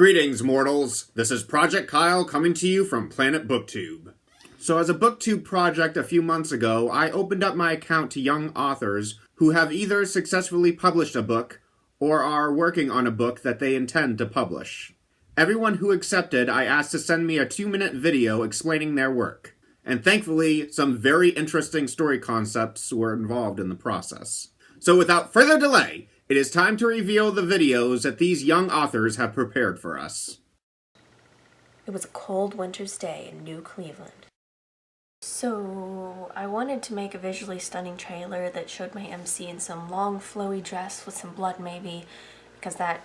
Greetings, mortals. This is Project Kyle coming to you from Planet Booktube. So as a Booktube project a few months ago, I opened up my account to young authors who have either successfully published a book or are working on a book that they intend to publish. Everyone who accepted, I asked to send me a 2-minute video explaining their work. And thankfully, some very interesting story concepts were involved in the process. So without further delay, it is time to reveal the videos that these young authors have prepared for us. It was a cold winter's day in New Cleveland. So I wanted to make a visually stunning trailer that showed my MC in some long flowy dress with some blood maybe, because that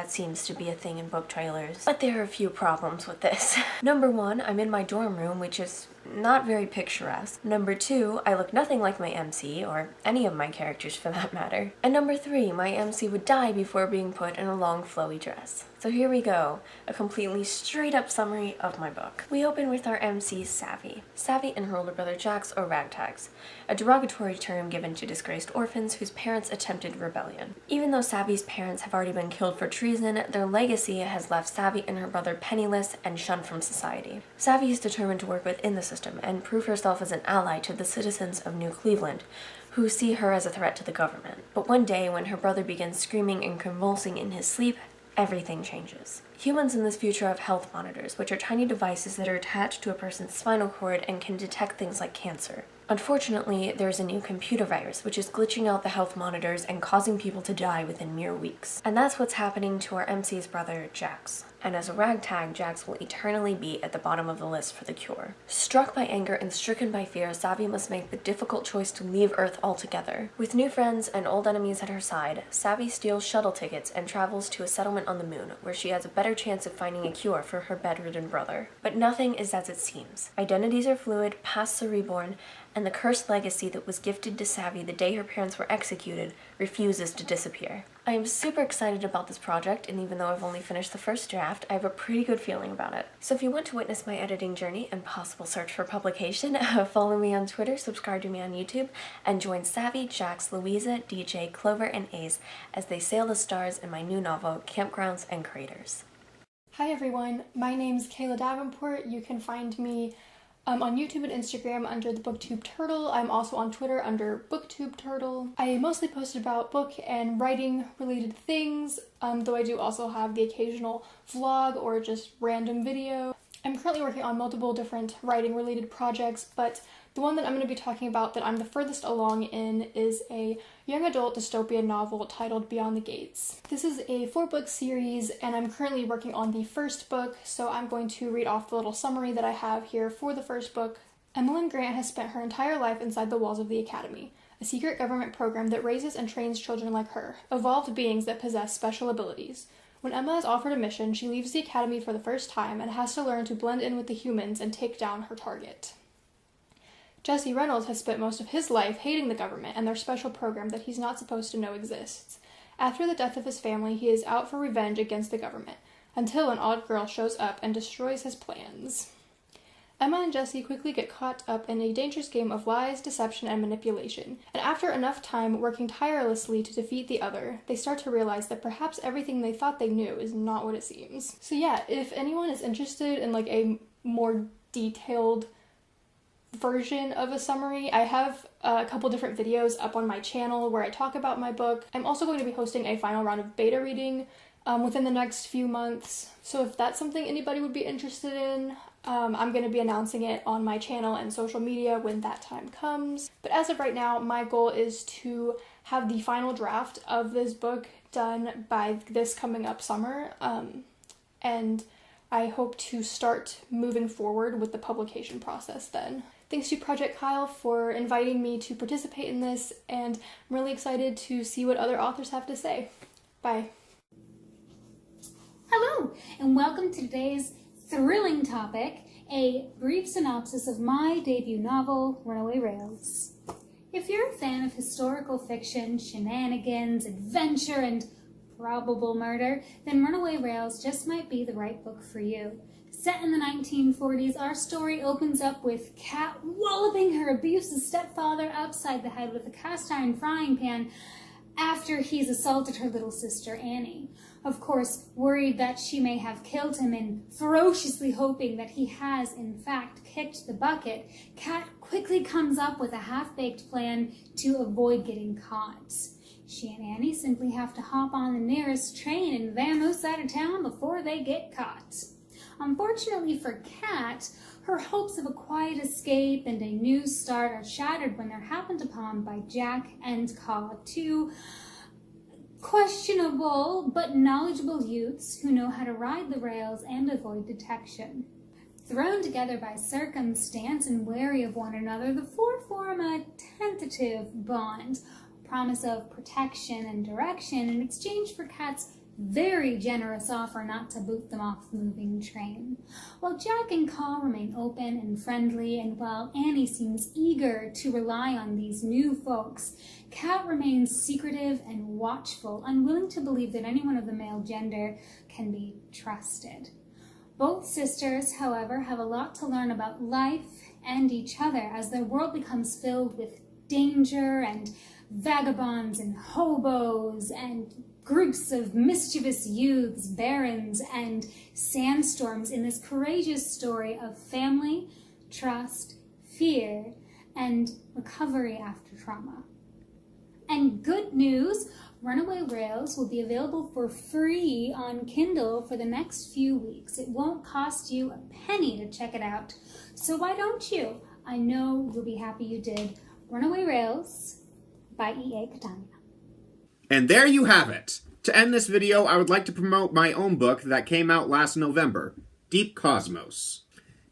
seems to be a thing in book trailers. But there are a few problems with this. Number one, I'm in my dorm room, which is not very picturesque. Number two, I look nothing like my MC, or any of my characters for that matter. And number three, my MC would die before being put in a long flowy dress. So here we go, a completely straight up summary of my book. We open with our MC, Savvy. Savvy and her older brother Jax are ragtags, a derogatory term given to disgraced orphans whose parents attempted rebellion. Even though Savvy's parents have already been killed for treason, their legacy has left Savvy and her brother penniless and shunned from society. Savvy is determined to work within the system and prove herself as an ally to the citizens of New Cleveland, who see her as a threat to the government. But one day, when her brother begins screaming and convulsing in his sleep, everything changes. Humans in this future have health monitors, which are tiny devices that are attached to a person's spinal cord and can detect things like cancer. Unfortunately, there's a new computer virus, which is glitching out the health monitors and causing people to die within mere weeks. And that's what's happening to our MC's brother, Jax. And as a ragtag, Jax will eternally be at the bottom of the list for the cure. Struck by anger and stricken by fear, Savvy must make the difficult choice to leave Earth altogether. With new friends and old enemies at her side, Savvy steals shuttle tickets and travels to a settlement on the moon, where she has a better chance of finding a cure for her bedridden brother. But nothing is as it seems. Identities are fluid, pasts are reborn, and the cursed legacy that was gifted to Savvy the day her parents were executed refuses to disappear. I am super excited about this project, and even though I've only finished the first draft, I have a pretty good feeling about it. So if you want to witness my editing journey and possible search for publication, follow me on Twitter, subscribe to me on YouTube, and join Savvy, Jax, Louisa, DJ, Clover, and Ace as they sail the stars in my new novel, Campgrounds and Craters. Hi everyone, my name's Kayla Davenport. You can find me on YouTube and Instagram under the Booktube Turtle. I'm also on Twitter under Booktube Turtle. I mostly post about book and writing related things, though I do also have the occasional vlog or just random video. I'm currently working on multiple different writing related projects, but the one that I'm going to be talking about that I'm the furthest along in is a young adult dystopian novel titled Beyond the Gates. This is a 4-book series, and I'm currently working on the first book, so I'm going to read off the little summary that I have here for the first book. Emmeline Grant has spent her entire life inside the walls of the Academy, a secret government program that raises and trains children like her, evolved beings that possess special abilities. When Emma is offered a mission, she leaves the Academy for the first time and has to learn to blend in with the humans and take down her target. Jesse Reynolds has spent most of his life hating the government and their special program that he's not supposed to know exists. After the death of his family, he is out for revenge against the government, until an odd girl shows up and destroys his plans. Emma and Jesse quickly get caught up in a dangerous game of lies, deception, and manipulation, and after enough time working tirelessly to defeat the other, they start to realize that perhaps everything they thought they knew is not what it seems. So yeah, if anyone is interested in like a more detailed version of a summary, I have a couple different videos up on my channel where I talk about my book. I'm also going to be hosting a final round of beta reading within the next few months, so if that's something anybody would be interested in, I'm going to be announcing it on my channel and social media when that time comes. But as of right now, my goal is to have the final draft of this book done by this coming up summer, and I hope to start moving forward with the publication process then. Thanks to Project Kyle for inviting me to participate in this, and I'm really excited to see what other authors have to say. Bye. Hello, and welcome to today's thrilling topic, a brief synopsis of my debut novel, Runaway Rails. If you're a fan of historical fiction, shenanigans, adventure, and probable murder, then Runaway Rails just might be the right book for you. Set in the 1940s, our story opens up with Kat walloping her abusive stepfather upside the head with a cast iron frying pan after he's assaulted her little sister Annie. Of course, worried that she may have killed him and ferociously hoping that he has, in fact, kicked the bucket, Kat quickly comes up with a half-baked plan to avoid getting caught. She and Annie simply have to hop on the nearest train and vamoose out of town before they get caught. Unfortunately for Kat, her hopes of a quiet escape and a new start are shattered when they're happened upon by Jack and Caw, two questionable but knowledgeable youths who know how to ride the rails and avoid detection. Thrown together by circumstance and wary of one another, the four form a tentative bond, a promise of protection and direction in exchange for Kat's very generous offer not to boot them off the moving train. While Jack and Caw remain open and friendly, and while Annie seems eager to rely on these new folks, Kat remains secretive and watchful, unwilling to believe that anyone of the male gender can be trusted. Both sisters, however, have a lot to learn about life and each other as their world becomes filled with danger and vagabonds and hobos and groups of mischievous youths, barons, and sandstorms in this courageous story of family, trust, fear, and recovery after trauma. And good news, Runaway Rails will be available for free on Kindle for the next few weeks. It won't cost you a penny to check it out. So why don't you? I know you'll be happy you did. Runaway Rails by E.A. Catania. And there you have it! To end this video, I would like to promote my own book that came out last November, Deep Cosmos.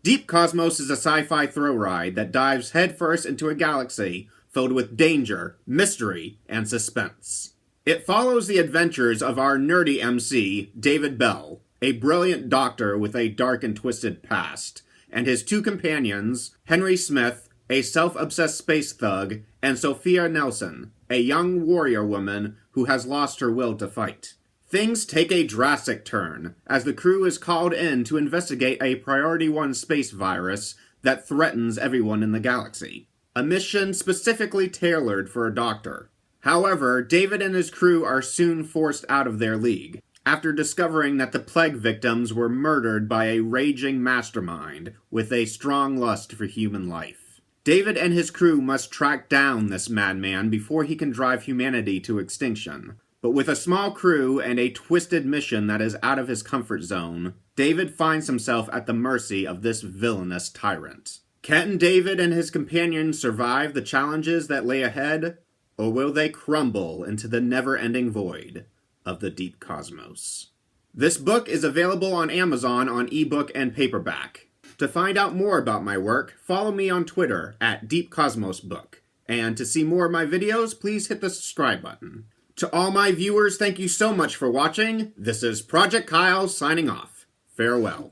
Deep Cosmos is a sci-fi thrill ride that dives headfirst into a galaxy filled with danger, mystery, and suspense. It follows the adventures of our nerdy MC, David Bell, a brilliant doctor with a dark and twisted past, and his two companions, Henry Smith, a self-obsessed space thug, and Sophia Nelson, a young warrior woman who has lost her will to fight. Things take a drastic turn as the crew is called in to investigate a Priority 1 space virus that threatens everyone in the galaxy. A mission specifically tailored for a doctor. However, David and his crew are soon forced out of their league, after discovering that the plague victims were murdered by a raging mastermind with a strong lust for human life. David and his crew must track down this madman before he can drive humanity to extinction. But with a small crew and a twisted mission that is out of his comfort zone, David finds himself at the mercy of this villainous tyrant. Can David and his companions survive the challenges that lay ahead, or will they crumble into the never-ending void of the deep cosmos? This book is available on Amazon on ebook and paperback. To find out more about my work, follow me on Twitter at DeepCosmosBook. And to see more of my videos, please hit the subscribe button. To all my viewers, thank you so much for watching. This is Project Kyle signing off. Farewell.